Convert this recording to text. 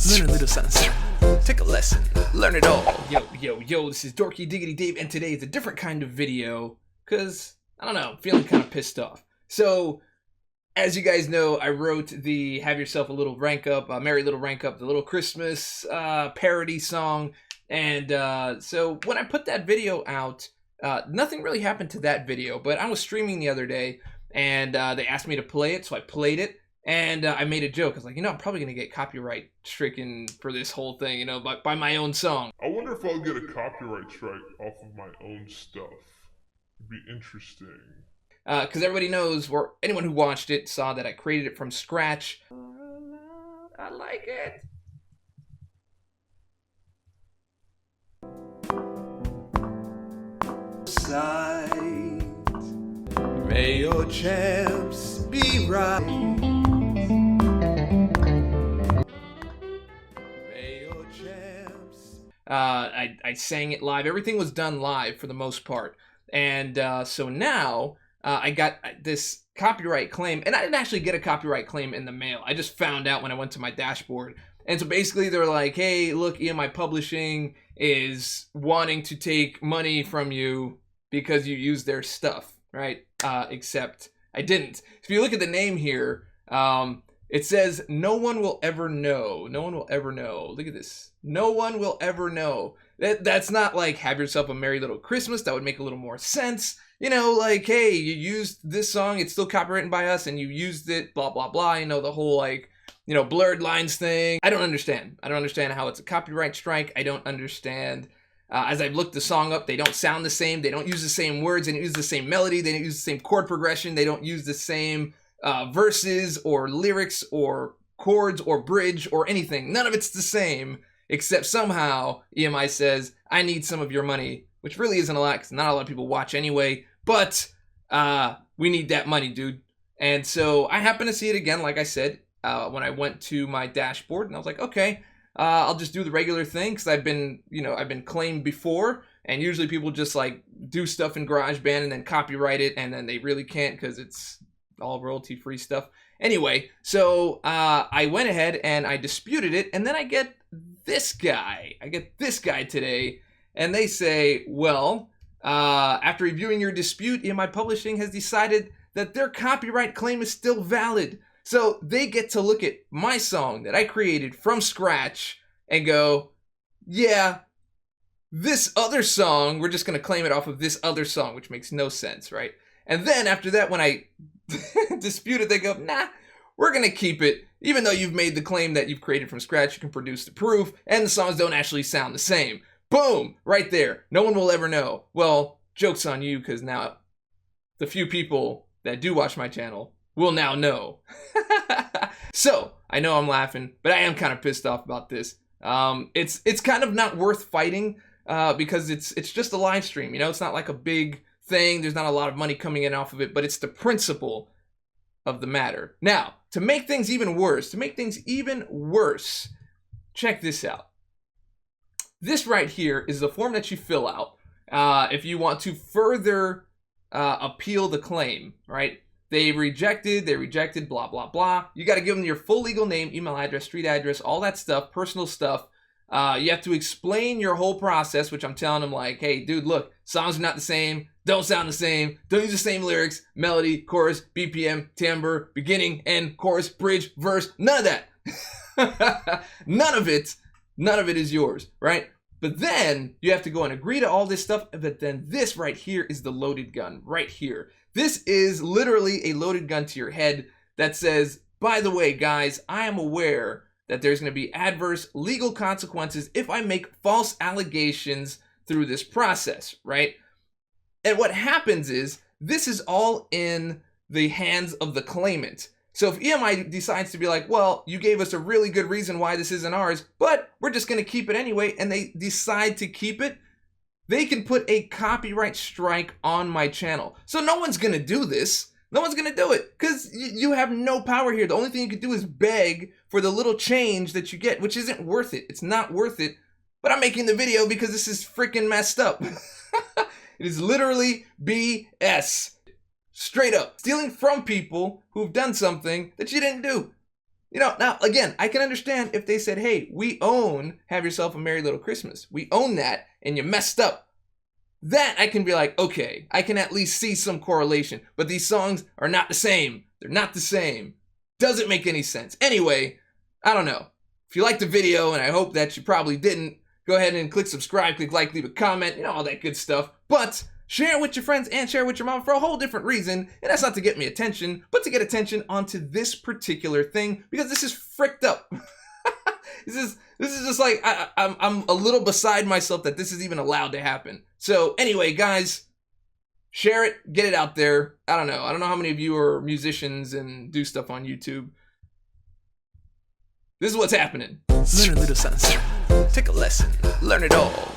Learn a little something. Take a lesson. Learn it all. Yo, this is Dorky Diggity Dave, and today is a different kind of video, because, I don't know, I'm feeling kind of pissed off. So, as you guys know, I wrote the Have Yourself a Little Rank Up, Merry Little Rank Up, the little Christmas parody song, and so when I put that video out, nothing really happened to that video, but I was streaming the other day, and they asked me to play it, so I played it. And I made a joke. I was like, I'm probably going to get copyright stricken for this whole thing, by my own song. I wonder if I'll get a copyright strike off of my own stuff. It'd be interesting. Because everybody knows, or anyone who watched it saw that I created it from scratch. I like it. Side. May your champs be right. I sang it live. Everything was done live for the most part. And so now I got this copyright claim. And I didn't actually get a copyright claim in the mail. I just found out when I went to my dashboard. And so basically they're like, hey, look, EMI Publishing is wanting to take money from you because you used their stuff, right? Except I didn't. If you look at the name here, it says, no one will ever know. No one will ever know. Look at this. No one will ever know. That's not like Have Yourself a Merry Little Christmas. That would make a little more sense. Like, hey, you used this song. It's still copyrighted by us, and you used it, blah, blah, blah. The whole, blurred lines thing. I don't understand. I don't understand how it's a copyright strike. I don't understand. As I've looked the song up, they don't sound the same. They don't use the same words. They don't use the same melody. They don't use the same chord progression. They don't use the same verses or lyrics or chords or bridge or anything. None of it's the same, except somehow EMI says, I need some of your money, which really isn't a lot because not a lot of people watch anyway, but we need that money, dude. And so I happened to see it again, like I said, when I went to my dashboard, and I was like, okay, I'll just do the regular thing because I've been claimed before, and usually people just do stuff in GarageBand and then copyright it, and then they really can't because it's all royalty-free stuff. Anyway, so I went ahead and I disputed it, and then I get this guy. Today, and they say, well, after reviewing your dispute, EMI Publishing has decided that their copyright claim is still valid. So they get to look at my song that I created from scratch and go, yeah, this other song, we're just going to claim it off of this other song, which makes no sense, right? And then after that, when I dispute it, they go, nah, we're going to keep it. Even though you've made the claim that you've created from scratch, you can produce the proof, and the songs don't actually sound the same. Boom! Right there. No one will ever know. Well, joke's on you, because now the few people that do watch my channel will now know. So, I know I'm laughing, but I am kind of pissed off about this. It's kind of not worth fighting, because it's just a live stream, it's not like a big thing, there's not a lot of money coming in off of it, but it's the principle of the matter. Now, to make things even worse, check this out. This right here is the form that you fill out if you want to further appeal the claim, right? They rejected, blah, blah, blah. You got to give them your full legal name, email address, street address, all that stuff, personal stuff. You have to explain your whole process, which I'm telling them hey, dude, look, songs are not the same, don't sound the same, don't use the same lyrics, melody, chorus, BPM, timbre, beginning, end, chorus, bridge, verse, none of that. None of it is yours, right? But then you have to go and agree to all this stuff, but then this right here is the loaded gun, right here. This is literally a loaded gun to your head that says, by the way, guys, I am aware that there's going to be adverse legal consequences if I make false allegations through this process, right? And what happens is, this is all in the hands of the claimant. So if EMI decides to be like, well, you gave us a really good reason why this isn't ours, but we're just going to keep it anyway, and they decide to keep it, they can put a copyright strike on my channel. So no one's going to do this. No one's going to do it because you have no power here. The only thing you can do is beg for the little change that you get, which isn't worth it. It's not worth it. But I'm making the video because this is freaking messed up. It is literally BS. Straight up. Stealing from people who've done something that you didn't do. You know, now again, I can understand if they said, hey, we own Have Yourself a Merry Little Christmas. We own that, and you messed up. That I can be like, okay, I can at least see some correlation. But these songs are not the same. They're not the same. Doesn't make any sense. Anyway, I don't know. If you liked the video, and I hope that you probably didn't, go ahead and click subscribe, click like, leave a comment, you know, all that good stuff. But share it with your friends and share it with your mom for a whole different reason. And that's not to get me attention, but to get attention onto this particular thing, because this is fricked up. This is just like, I'm a little beside myself that this is even allowed to happen. So anyway, guys, share it, get it out there. I don't know how many of you are musicians and do stuff on YouTube. This is what's happening. Learn a little something. Take a lesson. Learn it all.